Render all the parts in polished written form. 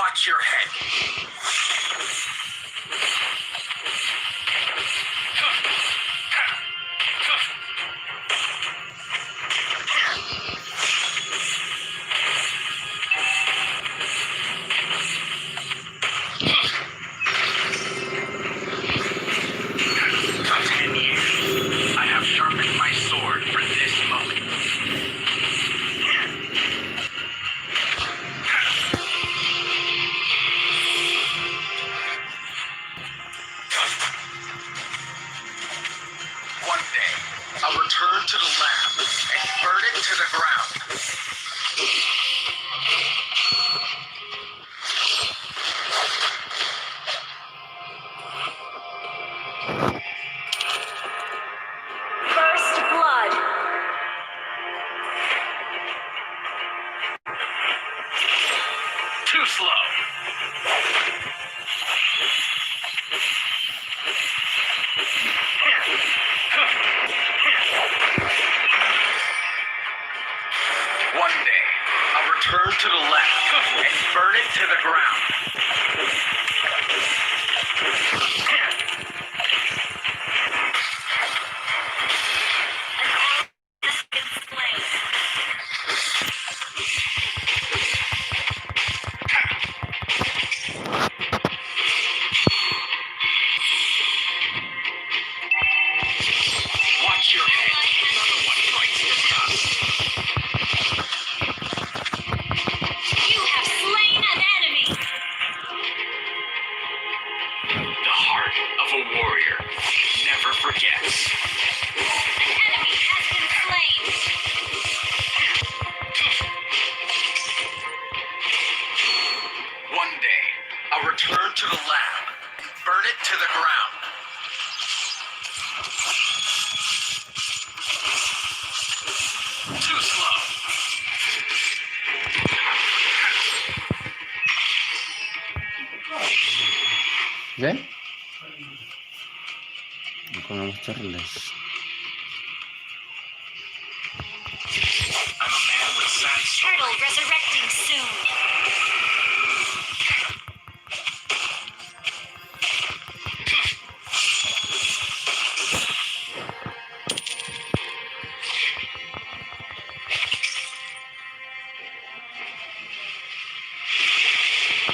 Watch your head. For 10 years, I have sharpened my sword for this moment. One day, I'll return to the lab and burn it to the ground. First blood. Too slow. One day, I'll return to the lab and burn it to the ground. Has been slain. Watch your head. Another one bites the dust. You have slain an enemy. The heart of a warrior never forgets. An enemy has been slain. One day, I'll return to the lab and burn it to the ground. Too slow. ¿Ven? Voy a mostrarles. I'm a man with sad Turtle stories. resurrecting soon.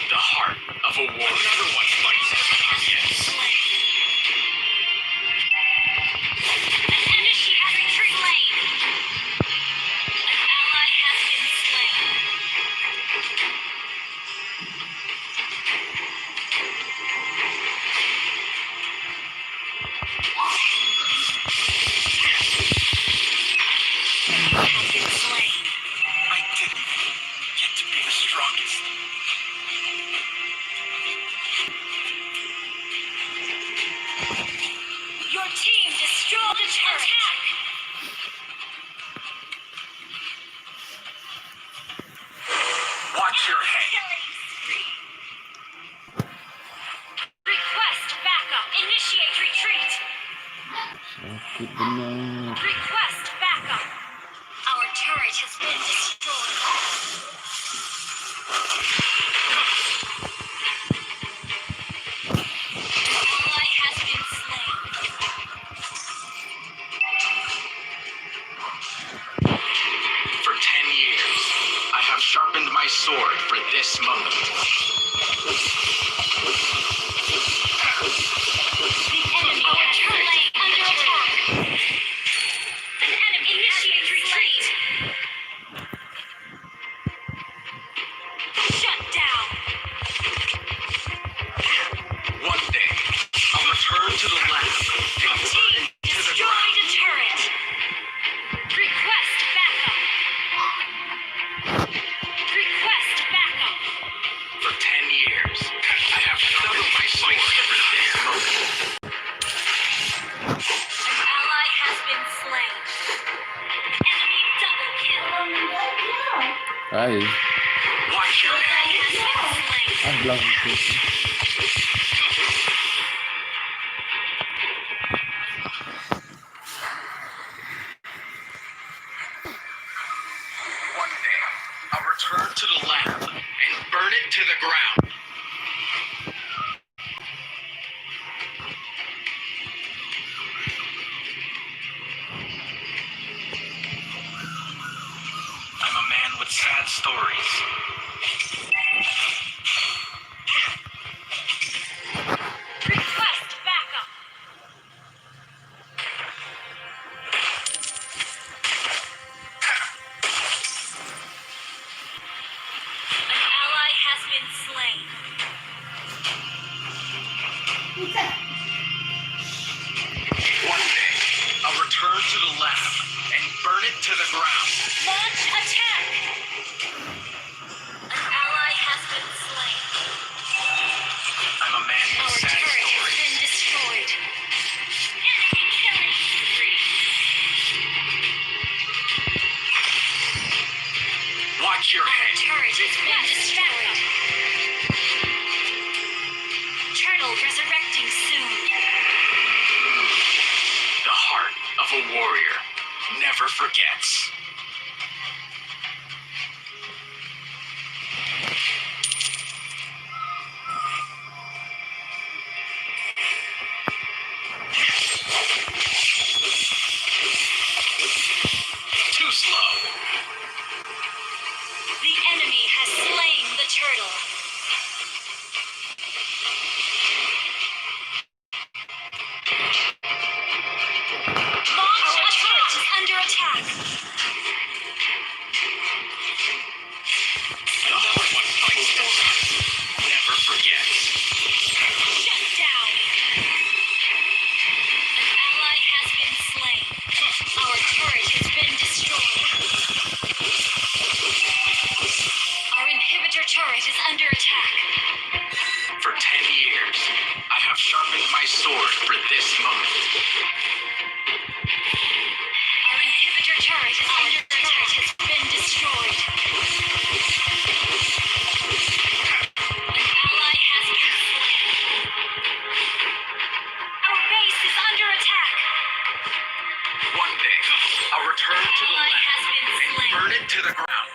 The heart of a warrior. Another one bites his pockets. Initiate retreat lane. An ally has been slain. Has been slain. I didn't get to be the strongest. Your team destroyed the turret. Attack. Watch your head. Request backup. Initiate retreat. Sakit benar. Request backup. Our turret has been destroyed. An ally has been slain. For 10 years, I have sharpened my sword for this moment. The enemy has slain under attack. An enemy initiate retreat. Shut down. One day, I'll return to the lab Your and burn team it to the destroyed ground. a turret. Request backup. Request backup. For 10 years, I have sharpened my sword for this moment. An ally has been slain. Enemy double kill. Ay, Watch your head. Ally has been slain. hablang ko. One day, I'll return to the lab and burn it to to the ground. I'm a man with sad stories. Request backup. An ally has been slain. One day, I'll return to the lab and burn it to the ground. Launch attack. An ally has been slain. I'm a man Our with sad turret has stories. been destroyed. Enemy killing spree. Watch your Our head. turret has been destroyed. Turtle resurrecting soon. The heart of a warrior never forgets. Too slow. The enemy has slain the turtle. Launch attack is under attack. The heart of a warrior never forgets. Shut down. An ally has been slain. Our turret has been destroyed. Our inhibitor turret is under attack. For 10 years, I have sharpened my sword for this moment. Our inhibitor turret is under attack. Has been destroyed. An ally has been slain. Our base is under attack. One day, I'll return to the Ally lab has been and slain. burn it to the ground.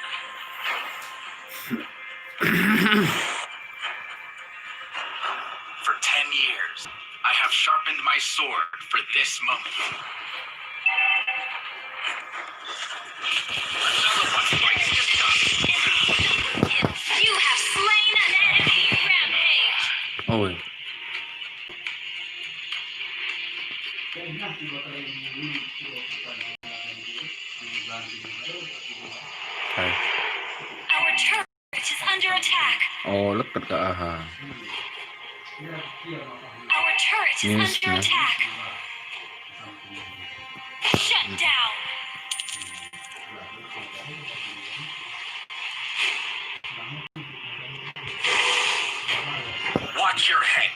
For 10 years, I have sharpened my sword for this moment. Another one bites the dust. You have slain an enemy. Rampage. Oh, wait. Ay. Our turret is under attack. Oh, lekat ka aha. Our turret is Yes, under ma'am. attack. Shut down. Watch your head.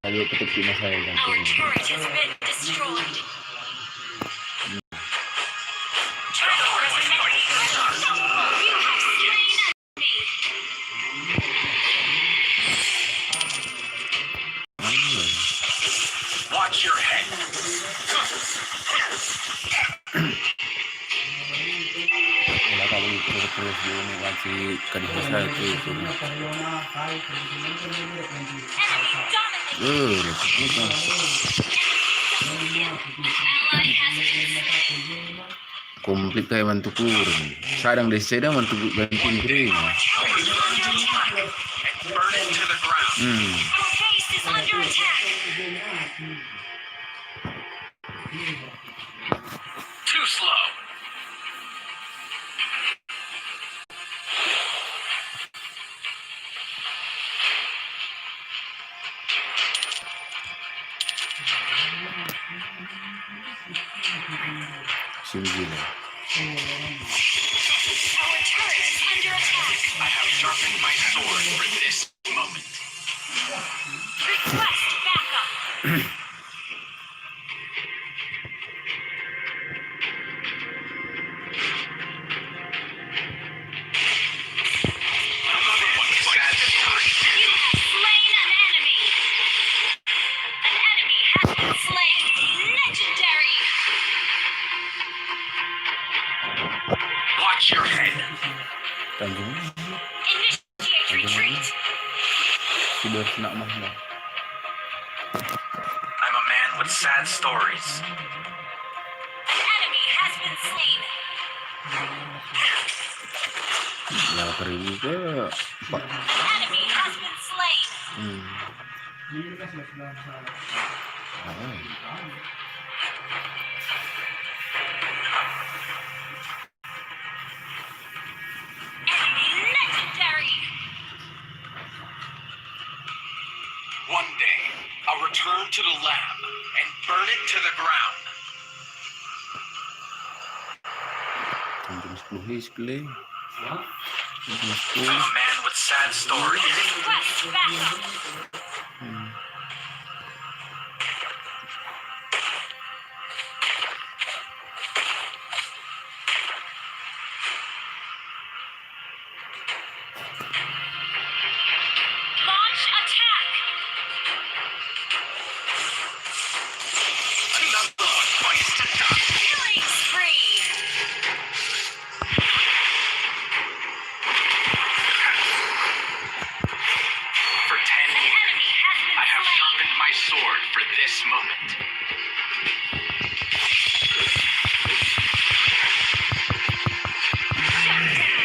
Lalo kapag pinasaya lang po. Our turret has been destroyed. Another one bites the dust. You have slain an enemy. Ayun. Watch your head. Wala ka bang terus yun kasi kanina sa ito. Enemy dominated. Ito. Ally has been slain. Komplit kayo man tukurin. Sadang deseda man tukurin gantin green. Our turret is under attack. And burn it to the ground. Our base is under attack. Too slow. Simple lang. Our turret is under attack. I have sharpened my sword for this moment. Request backup. Another one bites the dust. You have slain an enemy. An enemy has been slain. Legendary. Watch your head. Tanjung. Initiate Tidur nak mahal. I'm a man with sad stories. An enemy has been slain. Ya pergi ke Pak. An enemy has been slain. Enemy legendary. One day, I'll return to the lab and burn it to the ground. Jam 10 sekali. Jam I'm a man with sad stories. Request backup. Launch attack. Another one bites the dust. Killing spree. For 10 An years, enemy has been I have slain. sharpened my sword for this moment.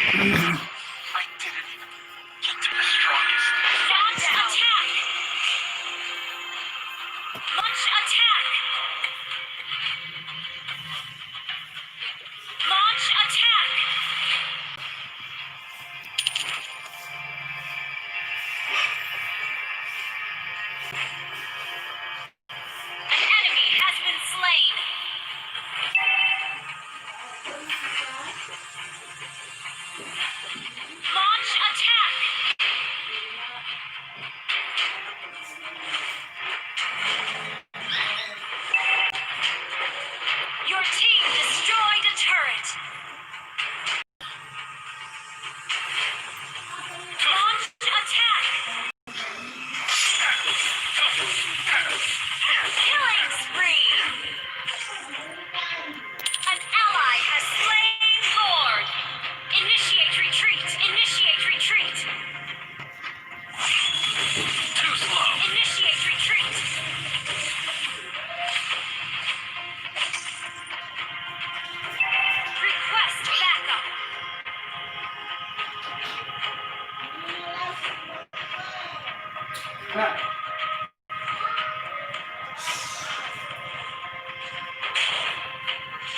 I didn't even get to the strongest. Launch attack. Launch attack. Launch attack. An enemy has been slain. Launch attack. Your team destroyed a turret. Launch attack. Killing spree. An ally has slain Lord. Initiate retreat. Initiate retreat. Too slow. Initiate retreat. Request backup.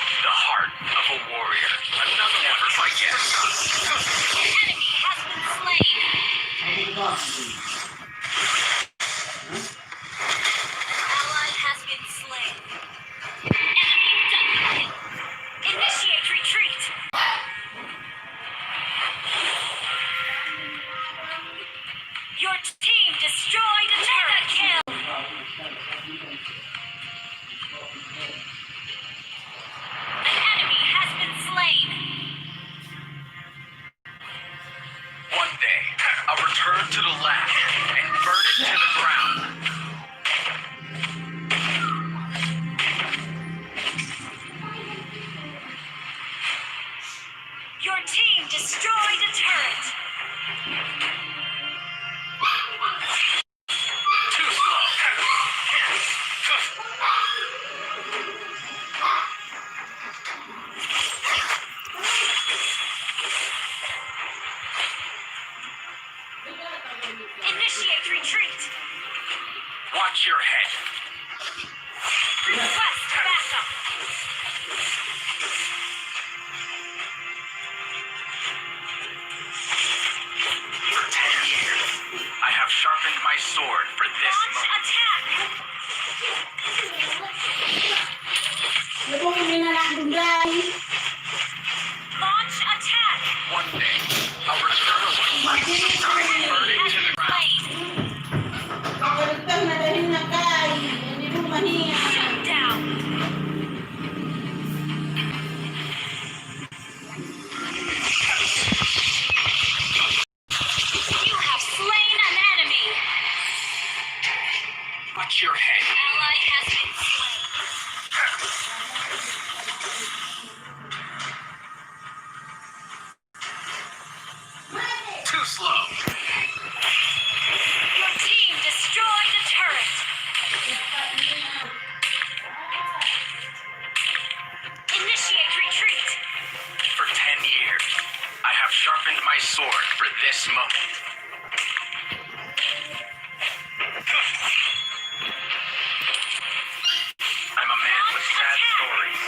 The heart of a warrior. Another one bites the dust. An enemy has been slain. Ally has been slain. Enemy double kill. Initiate retreat. Your team destroyed a turret. Kill. An enemy has been slain. One day, I'll return to the lab and burn it to the ground. Your team destroyed a turret. Too slow. Initiate retreat. Watch your head. Request backup. For 10 years, I have sharpened my sword for this Launch moment. attack. Launch attack. One day, I'll return to the lab and burn it to the ground. Shut down. You have slain an enemy. Watch your head. Ally has been slain. Too slow. Your team sharpened my sword for this moment. I'm a man with sad stories.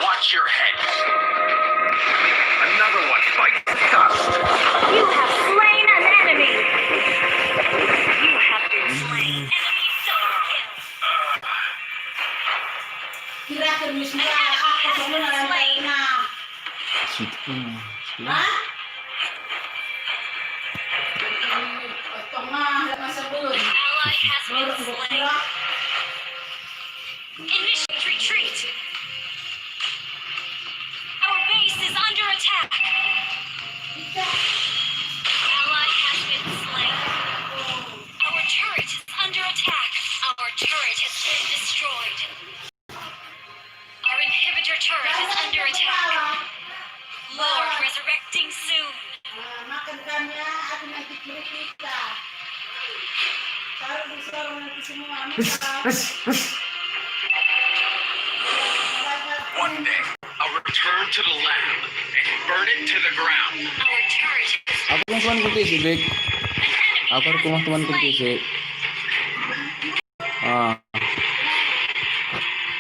Watch your head. Another one bites the dust. You have slain an enemy. You have been slain. Enemy double kill. Kira mismo ako sa muna lang tayo na. Situ. Ha? Ito nga, laman sa bulod. Ally has been slain. Initiate retreat. Our base is under attack. Ally has been slain. Our turret is under attack. Our turret has been destroyed. Our inhibitor turret is under attack. Lord resurrecting soon. Makan kami at nakikita. Sarang sarang natin semua. One day, I'll return to the lab and burn it to the ground. Our turret is Ako kung tuman ko si Vic. an Ako rin enemy tuman ko has slain. si.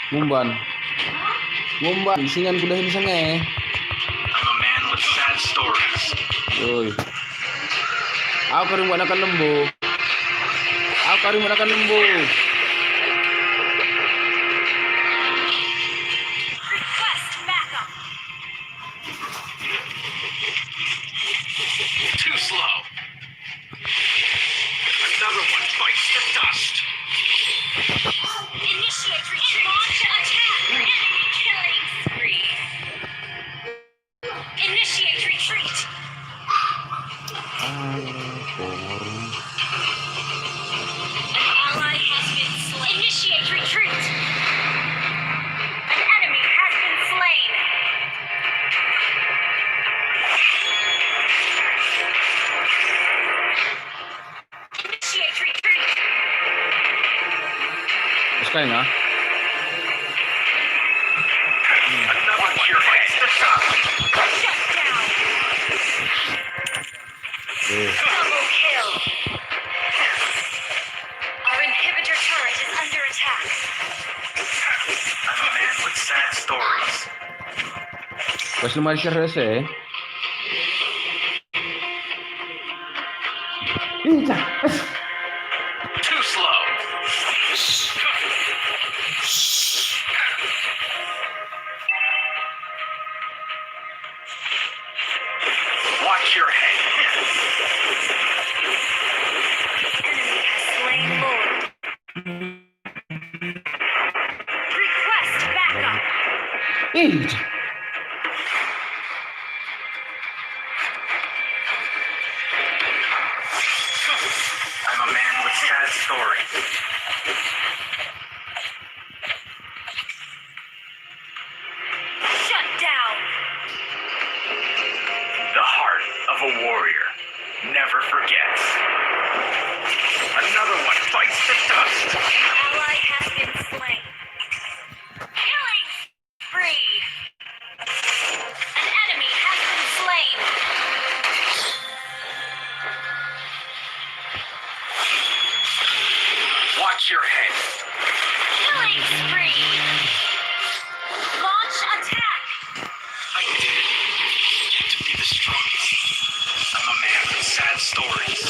Mumban. Mumban. Singan ko dahil sa nga eh. I'm a man with sad stories. Uy. Ako rin wala kang lembu. Ako rin wala kang lembu. Request backup. Too slow. Another one bites the dust. Initiate retreat. Launch attack. Enemy killing spree. Initiate retreat. An ally has been slain. Initiate retreat. An enemy has been slain. Initiate retreat. Mas kaya nga. Another one bites the dust. Shut down. Double kill. Our inhibitor turret is under attack. I'm a man with sad stories. Pas lumalis siya res eh. Too slow. Watch your head. Enemy has slain Lord. Request backup. I'm a man with sad stories. Shut down. The heart of a warrior never forgets. Another one bites the dust. An ally has been slain. Killing spree. An enemy has been slain. Watch your head. Killing spree. Launch attack. I did it. Get to be the strongest. I'm a man with sad stories.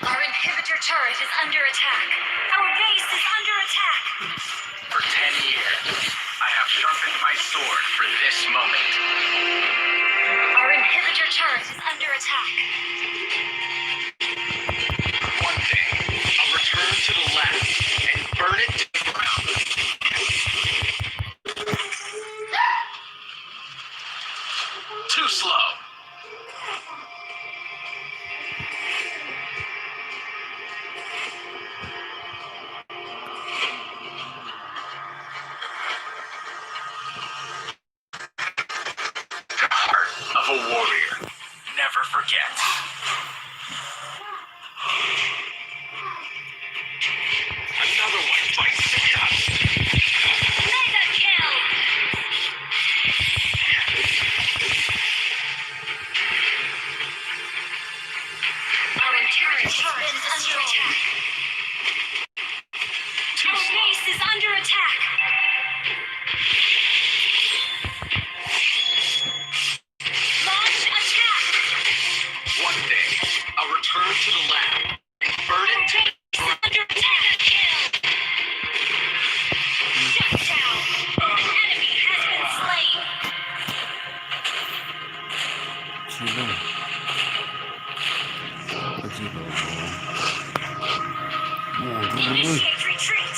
Our inhibitor turret is under attack. Our base is under attack. For 10 years, I have sharpened my sword for this moment. Our inhibitor turret is under attack. One day, I'll return to the lab and burn it to the ground. Too slow. The heart of a warrior never forgets. turret is under attack. Our base is under attack. Launch attack. One day, I'll return to the lab and burn Our it to base is under attack. Kill. Shut down. An enemy has been slain. Sino? Sino? Initiate retreat.